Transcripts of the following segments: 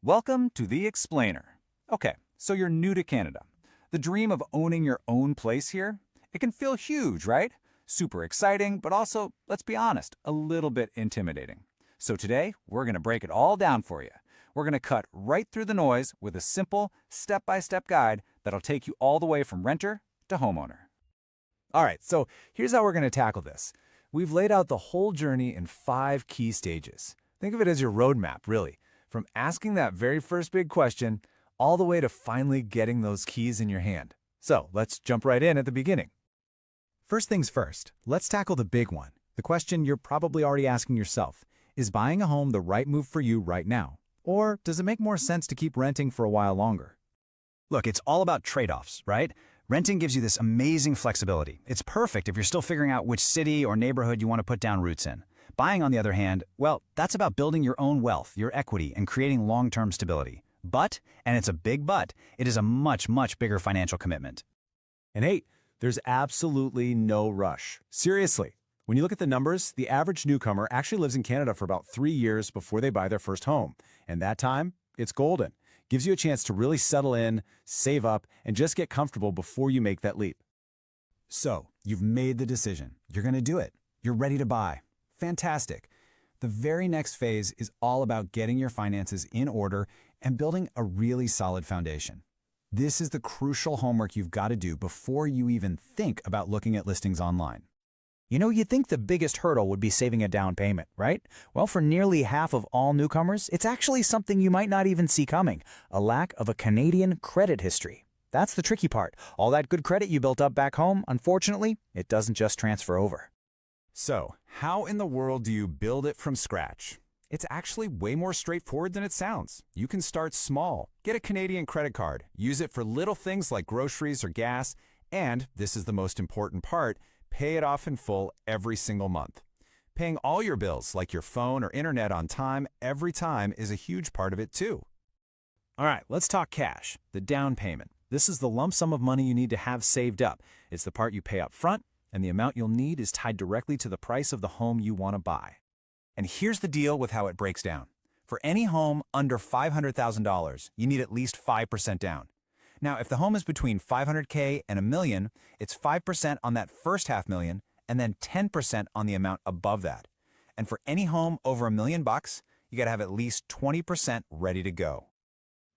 Welcome to The Explainer. Okay, so you're new to Canada. The dream of owning your own place here, it can feel huge, right? Super exciting, but also, let's be honest, a little bit intimidating. So today, we're going to break it all down for you. We're going to cut right through the noise with a simple, step-by-step guide that'll take you all the way from renter to homeowner. All right, so here's how we're going to tackle this. We've laid out the whole journey in 5 key stages. Think of it as your roadmap, really. From asking that very first big question, all the way to finally getting those keys in your hand. So let's jump right in at the beginning. First things first, let's tackle the big one. The question you're probably already asking yourself, is buying a home the right move for you right now? Or does it make more sense to keep renting for a while longer? Look, it's all about trade-offs, right? Renting gives you this amazing flexibility. It's perfect if you're still figuring out which city or neighborhood you want to put down roots in. Buying, on the other hand, well, that's about building your own wealth, your equity, and creating long-term stability. But, and it's a big but, it is a much, much bigger financial commitment. And hey, there's absolutely no rush. Seriously, when you look at the numbers, the average newcomer actually lives in Canada for about 3 years before they buy their first home. And that time, it's golden. Gives you a chance to really settle in, save up, and just get comfortable before you make that leap. So, you've made the decision. You're going to do it. You're ready to buy. Fantastic. The very next phase is all about getting your finances in order and building a really solid foundation. This is the crucial homework you've got to do before you even think about looking at listings online. You'd think the biggest hurdle would be saving a down payment, right? Well, for nearly half of all newcomers, it's actually something you might not even see coming, a lack of a Canadian credit history. That's the tricky part. All that good credit you built up back home, unfortunately, it doesn't just transfer over. So, how in the world do you build it from scratch? It's actually way more straightforward than it sounds. You can start small. Get a Canadian credit card. Use it for little things like groceries or gas. And, this is the most important part, pay it off in full every single month. Paying all your bills, like your phone or internet on time, every time is a huge part of it too. All right, let's talk cash, the down payment. This is the lump sum of money you need to have saved up. It's the part you pay up front, and the amount you'll need is tied directly to the price of the home you want to buy. And here's the deal with how it breaks down. For any home under $500,000, you need at least 5% down. Now, if the home is between $500K and $1 million, it's 5% on that first $500,000 and then 10% on the amount above that. And for any home over $1 million, you got to have at least 20% ready to go.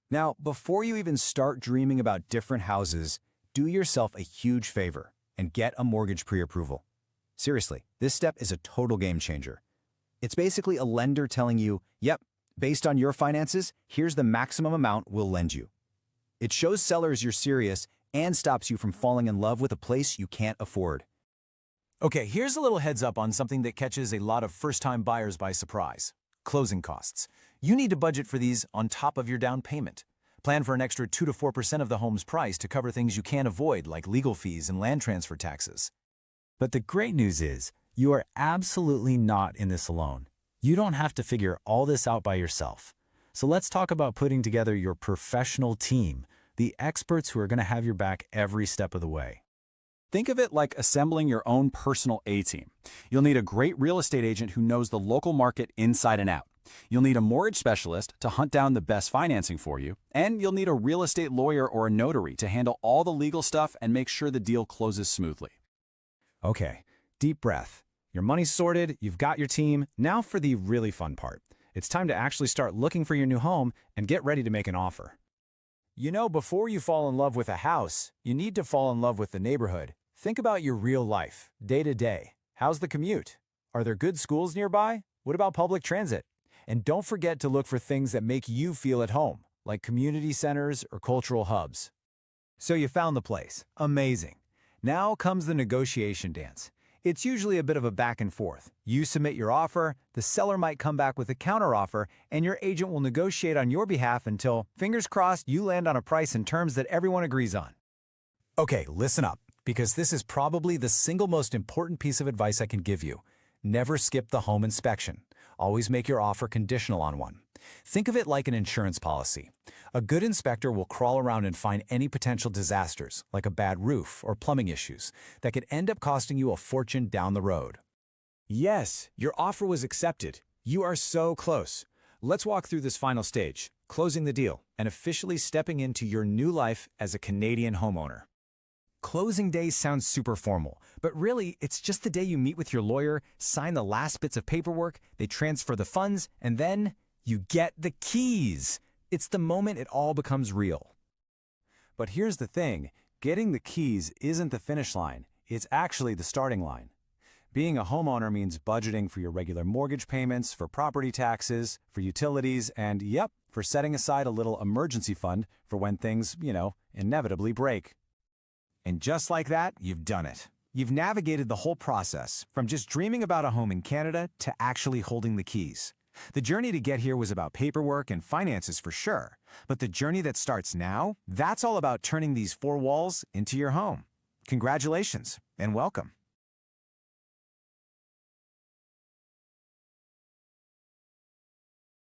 Now, before you even start dreaming about different houses, do yourself a huge favor and get a mortgage pre-approval. Seriously, this step is a total game changer. It's basically a lender telling you, yep, based on your finances, here's the maximum amount we'll lend you. It shows sellers you're serious and stops you from falling in love with a place you can't afford. Okay, here's a little heads up on something that catches a lot of first-time buyers by surprise. Closing costs. You need to budget for these on top of your down payment. Plan for an extra 2 to 4% of the home's price to cover things you can't avoid, like legal fees and land transfer taxes. But the great news is, you are absolutely not in this alone. You don't have to figure all this out by yourself. So let's talk about putting together your professional team, the experts who are going to have your back every step of the way. Think of it like assembling your own personal A-team. You'll need a great real estate agent who knows the local market inside and out. You'll need a mortgage specialist to hunt down the best financing for you, and you'll need a real estate lawyer or a notary to handle all the legal stuff and make sure the deal closes smoothly. Okay, deep breath. Your money's sorted, you've got your team. Now for the really fun part. It's time to actually start looking for your new home and get ready to make an offer. Before you fall in love with a house, you need to fall in love with the neighborhood. Think about your real life, day to day. How's the commute? Are there good schools nearby? What about public transit? And don't forget to look for things that make you feel at home, like community centers or cultural hubs. So you found the place. Amazing. Now comes the negotiation dance. It's usually a bit of a back and forth. You submit your offer, the seller might come back with a counteroffer, and your agent will negotiate on your behalf until, fingers crossed, you land on a price and terms that everyone agrees on. Okay, listen up, because this is probably the single most important piece of advice I can give you. Never skip the home inspection. Always make your offer conditional on one. Think of it like an insurance policy. A good inspector will crawl around and find any potential disasters, like a bad roof or plumbing issues, that could end up costing you a fortune down the road. Yes, your offer was accepted. You are so close. Let's walk through this final stage, closing the deal, and officially stepping into your new life as a Canadian homeowner. Closing day sounds super formal, but really, it's just the day you meet with your lawyer, sign the last bits of paperwork, they transfer the funds, and then you get the keys. It's the moment it all becomes real. But here's the thing, getting the keys isn't the finish line, it's actually the starting line. Being a homeowner means budgeting for your regular mortgage payments, for property taxes, for utilities, and yep, for setting aside a little emergency fund for when things, inevitably break. And just like that, you've done it. You've navigated the whole process, from just dreaming about a home in Canada to actually holding the keys. The journey to get here was about paperwork and finances for sure, but the journey that starts now, that's all about turning these four walls into your home. Congratulations and welcome.